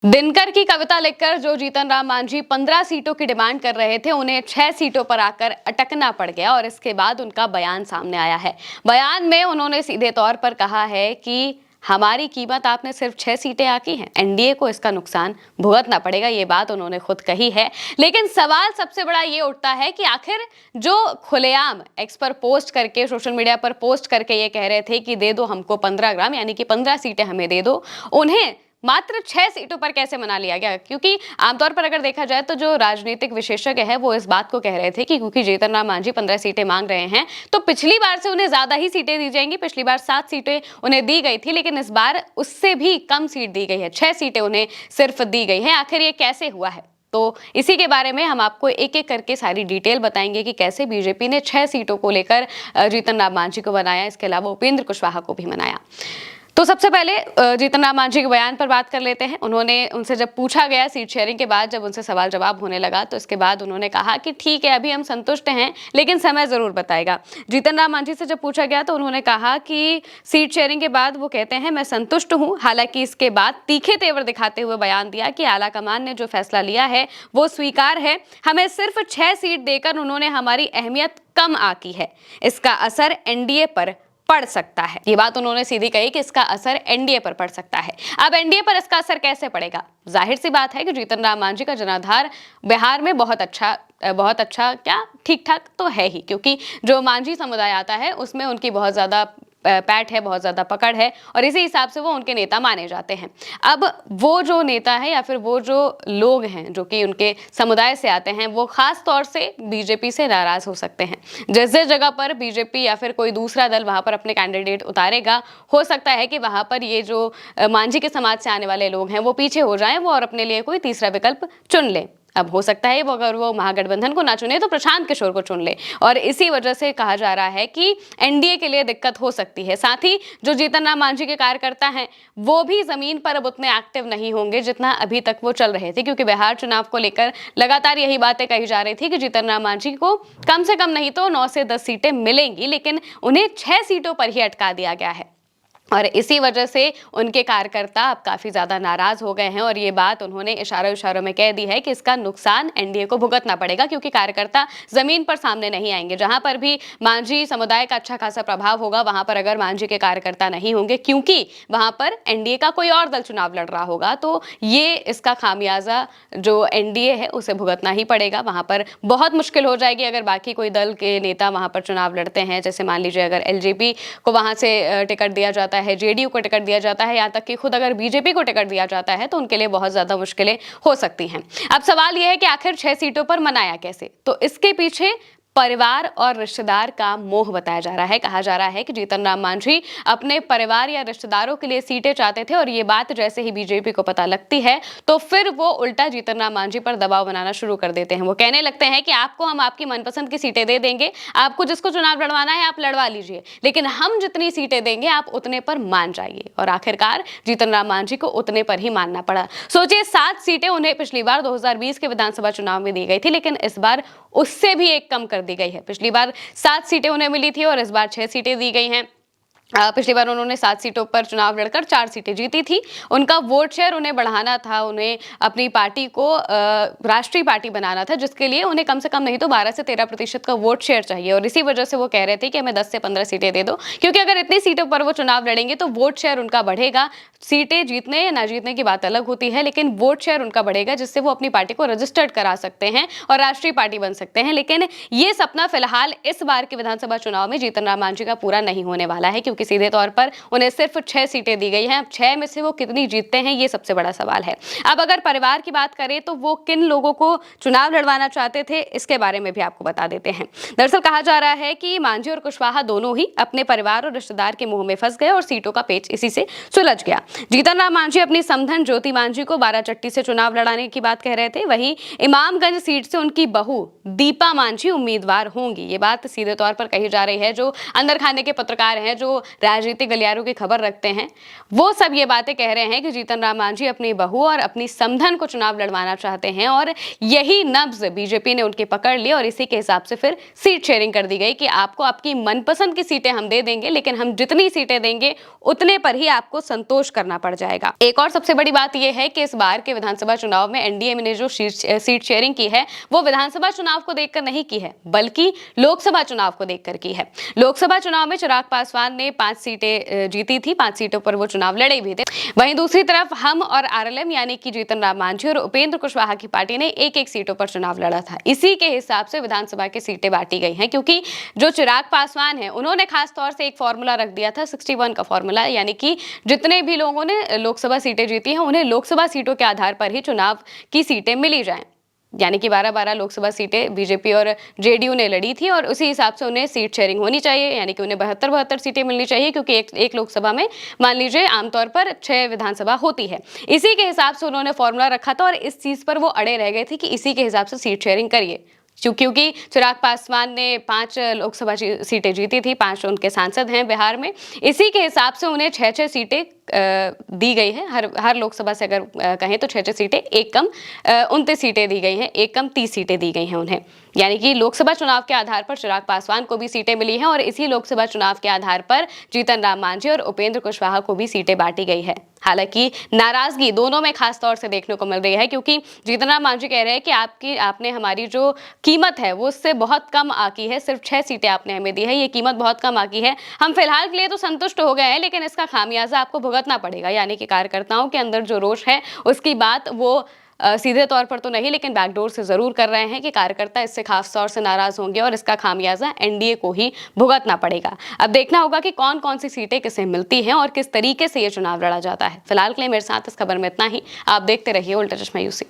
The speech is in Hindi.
दिनकर की कविता लिखकर जो जीतन राम मांझी 15 सीटों की डिमांड कर रहे थे, उन्हें 6 सीटों पर आकर अटकना पड़ गया और इसके बाद उनका बयान सामने आया है। बयान में उन्होंने सीधे तौर पर कहा है कि हमारी कीमत आपने सिर्फ 6 सीटें आकी हैं, एनडीए को इसका नुकसान भुगतना पड़ेगा। ये बात उन्होंने खुद कही है। लेकिन सवाल सबसे बड़ा ये उठता है कि आखिर जो खुलेआम एक्स पर पोस्ट करके, सोशल मीडिया पर पोस्ट करके ये कह रहे थे कि दे दो हमको 15 ग्राम, यानी कि 15 सीटें हमें दे दो, उन्हें मात्र 6 सीटों पर कैसे मना लिया गया? क्योंकि आमतौर पर अगर देखा जाए तो जो राजनीतिक विशेषज्ञ है वो इस बात को कह रहे थे कि क्योंकि जीतन राम मांझी 15 सीटें मांग रहे हैं तो पिछली बार से उन्हें ज्यादा ही सीटें दी जाएंगी। पिछली बार 7 सीटें उन्हें दी गई थी, लेकिन इस बार उससे भी कम सीट दी गई है, 6 सीटें उन्हें सिर्फ दी गई हैं। आखिर ये कैसे हुआ है? तो इसी के बारे में हम आपको एक एक करके सारी डिटेल बताएंगे कि कैसे बीजेपी ने 6 सीटों को लेकर जीतन राम मांझी को बनाया, इसके अलावा उपेंद्र कुशवाहा को भी मनाया। तो सबसे पहले जीतन राम मांझी के बयान पर बात कर लेते हैं। उनसे जब पूछा गया सीट शेयरिंग के बाद, जब उनसे सवाल जवाब होने लगा, तो इसके बाद उन्होंने कहा कि ठीक है, अभी हम संतुष्ट हैं, लेकिन समय जरूर बताएगा। जीतन राम मांझी से जब पूछा गया तो उन्होंने कहा कि सीट शेयरिंग के बाद वो कहते हैं मैं संतुष्ट हूं। हालांकि इसके बाद तीखे तेवर दिखाते हुए बयान दिया कि आलाकमान ने जो फैसला लिया है वो स्वीकार है। हमें सिर्फ 6 सीट देकर उन्होंने हमारी अहमियत कम आकी है, इसका असर एनडीए पर पड़ सकता है। ये बात उन्होंने सीधी कही कि इसका असर एनडीए पर पड़ सकता है। अब एनडीए पर इसका असर कैसे पड़ेगा? जाहिर सी बात है कि जीतन राम मांझी का जनाधार बिहार में बहुत अच्छा क्या ठीक ठाक तो है ही, क्योंकि जो मांझी समुदाय आता है उसमें उनकी बहुत ज्यादा पैठ है, बहुत ज्यादा पकड़ है और इसी हिसाब से वो उनके नेता माने जाते हैं। अब वो जो नेता है या फिर वो जो लोग हैं जो कि उनके समुदाय से आते हैं, वो खास तौर से बीजेपी से नाराज हो सकते हैं। जिस जिस जगह पर बीजेपी या फिर कोई दूसरा दल वहां पर अपने कैंडिडेट उतारेगा, हो सकता है कि वहां पर ये जो मांझी के समाज से आने वाले लोग हैं वो पीछे हो जाएं, वो और अपने लिए कोई तीसरा विकल्प चुन लें। अब हो सकता है वो अगर वो महागठबंधन को ना चुने तो प्रशांत किशोर को चुन ले, और इसी वजह से कहा जा रहा है कि एनडीए के लिए दिक्कत हो सकती है। साथ ही जो जीतन राम मांझी के कार्यकर्ता हैं वो भी जमीन पर अब उतने एक्टिव नहीं होंगे जितना अभी तक वो चल रहे थे, क्योंकि बिहार चुनाव को लेकर लगातार यही बातें कही जा रही थी कि जीतन राम मांझी को कम से कम नहीं तो 9 से 10 सीटें मिलेंगी, लेकिन उन्हें 6 सीटों पर ही अटका दिया गया है। और इसी वजह से उनके कार्यकर्ता अब काफी ज्यादा नाराज हो गए हैं और ये बात उन्होंने इशारों में कह दी है कि इसका नुकसान एनडीए को भुगतना पड़ेगा, क्योंकि कार्यकर्ता जमीन पर सामने नहीं आएंगे। जहां पर भी मांझी समुदाय का अच्छा खासा प्रभाव होगा, वहां पर अगर मांझी के कार्यकर्ता नहीं होंगे, क्योंकि वहां पर एनडीए का कोई और दल चुनाव लड़ रहा होगा, तो ये इसका खामियाजा जो एनडीए है उसे भुगतना ही पड़ेगा। वहां पर बहुत मुश्किल हो जाएगी अगर बाकी कोई दल के नेता वहां पर चुनाव लड़ते हैं। जैसे मान लीजिए अगर एलजेपी को वहां से टिकट दिया जाता है, जेडीयू को टिकट दिया जाता है, यहां तक कि खुद अगर बीजेपी को टिकट दिया जाता है तो उनके लिए बहुत ज्यादा मुश्किलें हो सकती हैं। अब सवाल यह है कि आखिर 6 सीटों पर मनाया कैसे? तो इसके पीछे परिवार और रिश्तेदार का मोह बताया जा रहा है। कहा जा रहा है कि जीतन राम मांझी अपने परिवार या रिश्तेदारों के लिए सीटें चाहते थे और ये बात जैसे ही बीजेपी को पता लगती है तो फिर वो उल्टा जीतन राम मांझी पर दबाव बनाना शुरू कर देते हैं। वो कहने लगते हैं कि आपको हम आपकी मनपसंद की सीटें दे देंगे, आपको जिसको चुनाव लड़वाना है आप लड़वा लीजिए, लेकिन हम जितनी सीटें देंगे आप उतने पर मान जाइए। और आखिरकार जीतन राम मांझी को उतने पर ही मानना पड़ा। सोचिए, 7 सीटें उन्हें पिछली बार 2020 के विधानसभा चुनाव में दी गई थी, लेकिन इस बार उससे भी एक कम कर दी गई है। पिछली बार 7 सीटें उन्हें मिली थी और इस बार 6 सीटें दी गई हैं। पिछली बार उन्होंने 7 सीटों पर चुनाव लड़कर 4 सीटें जीती थी। उनका वोट शेयर उन्हें बढ़ाना था, उन्हें अपनी पार्टी को राष्ट्रीय पार्टी बनाना था, जिसके लिए उन्हें कम से कम नहीं तो 12 से 13% का वोट शेयर चाहिए। और इसी वजह से वो कह रहे थे कि हमें 10 से 15 सीटें दे दो, क्योंकि अगर इतनी सीटों पर वो चुनाव लड़ेंगे तो वोट शेयर उनका बढ़ेगा। सीटें जीतने या ना जीतने की बात अलग होती है, लेकिन वोट शेयर उनका बढ़ेगा, जिससे वो अपनी पार्टी को रजिस्टर्ड करा सकते हैं और राष्ट्रीय पार्टी बन सकते हैं। लेकिन ये सपना फिलहाल इस बार के विधानसभा चुनाव में जीतन राम मांझी का पूरा नहीं होने वाला है, क्योंकि सीधे तौर पर उन्हें सिर्फ 6 सीटें दी गई हैं। अब 6 में से वो कितनी जीतते हैं, ये सबसे बड़ा सवाल है। अब अगर परिवार की बात करें तो वो किन लोगों को चुनाव लड़वाना चाहते थे, इसके बारे में भी आपको बता देते हैं। दरअसल कहा जा रहा है कि मांझी और कुशवाहा दोनों ही अपने परिवार और रिश्तेदार के मुंह में फंस गए और सीटों का पेच इसी से सुलझ गया। जीतन राम मांझी अपनी समधन ज्योति मांझी को बाराचट्टी से चुनाव लड़ाने की बात कह रहे थे, वहीं इमामगंज सीट से उनकी बहू दीपा मांझी उम्मीदवार होंगी। ये बात सीधे तौर पर कही जा रही है। जो अंदर खाने के पत्रकार हैं, जो राजनीतिक गलियारों की खबर रखते हैं, वो सब ये बातें कह रहे हैं कि जीतन राम मांझी अपनी बहू और अपनी समधन को चुनाव लड़वाना चाहते हैं और यही नब्ज बीजेपी ने उनकी पकड़ ली और इसी के हिसाब से फिर सीट शेयरिंग कर दी गई कि आपको आपकी मनपसंद की सीटें हम दे देंगे, लेकिन हम जितनी सीटें देंगे उतने पर ही आपको संतोष करना पड़ जाएगा। एक और सबसे बड़ी बात यह है कि इस बार के विधानसभा चुनाव में एनडीए ने जो सीट शेयरिंग की है वो विधानसभा चुनाव को देखकर नहीं की है, बल्कि लोकसभा चुनाव को देखकर की है। लोकसभा चुनाव में चिराग पासवान ने 5 सीटें जीती थी, 5 सीटों पर वो चुनाव लड़े भी थे। वहीं दूसरी तरफ हम और आरएलएम यानी कि जीतन राम मांझी और उपेंद्र कुशवाहा की पार्टी ने एक सीटों पर चुनाव लड़ा था। इसी के हिसाब से विधानसभा की सीटें बांटी गई हैं, क्योंकि जो चिराग पासवान है उन्होंने खास तौर से एक फॉर्मूला रख दिया था, 61 का फॉर्मूला, यानी कि जितने भी लोगों ने लोकसभा सीटें जीती हैं उन्हें लोकसभा सीटों के आधार पर ही चुनाव की सीटें मिली जाएं। यानी कि 12-12 लोकसभा सीटें बीजेपी और जेडीयू ने लड़ी थी और उसी हिसाब से उन्हें सीट शेयरिंग होनी चाहिए, यानी कि उन्हें 72 सीटें मिलनी चाहिए, क्योंकि एक लोकसभा में मान लीजिए आमतौर पर 6 विधानसभा होती है। इसी के हिसाब से उन्होंने फॉर्मूला रखा था और इस चीज पर वो अड़े रह गए थे कि इसी के हिसाब से सीट शेयरिंग करिए, क्योंकि चिराग पासवान ने 5 लोकसभा सीटें जीती थी, 5 उनके सांसद हैं बिहार में। इसी के हिसाब से उन्हें 6-6 सीटें दी गई हैं। हर लोकसभा से अगर कहें तो 6-6 सीटें, एक कम 29 सीटें दी गई हैं, एक कम 30 सीटें दी गई हैं उन्हें। यानी कि लोकसभा चुनाव के आधार पर चिराग पासवान को भी सीटें मिली हैं और इसी लोकसभा चुनाव के आधार पर जीतन राम मांझी और उपेंद्र कुशवाहा को भी सीटें बांटी गई है। हालांकि नाराजगी दोनों में खास तौर से देखने को मिल रही है, क्योंकि जीतन राम मांझी कह रहे हैं कि आपने हमारी जो कीमत है वो उससे बहुत कम आकी है, सिर्फ 6 सीटें आपने हमें दी है, ये कीमत बहुत कम आकी है। हम फिलहाल के लिए तो संतुष्ट हो गए हैं, लेकिन इसका खामियाजा आपको भुगतना पड़ेगा। यानी कि कार्यकर्ताओं के अंदर जो रोष है उसकी बात वो सीधे तौर पर तो नहीं, लेकिन बैकडोर से जरूर कर रहे हैं कि कार्यकर्ता इससे खास तौर से नाराज होंगे और इसका खामियाजा एनडीए को ही भुगतना पड़ेगा। अब देखना होगा कि कौन कौन सी सीटें किसे मिलती हैं और किस तरीके से ये चुनाव लड़ा जाता है। फिलहाल के लिए मेरे साथ इस खबर में इतना ही। आप देखते रहिए उल्टा चश्मा यूसी।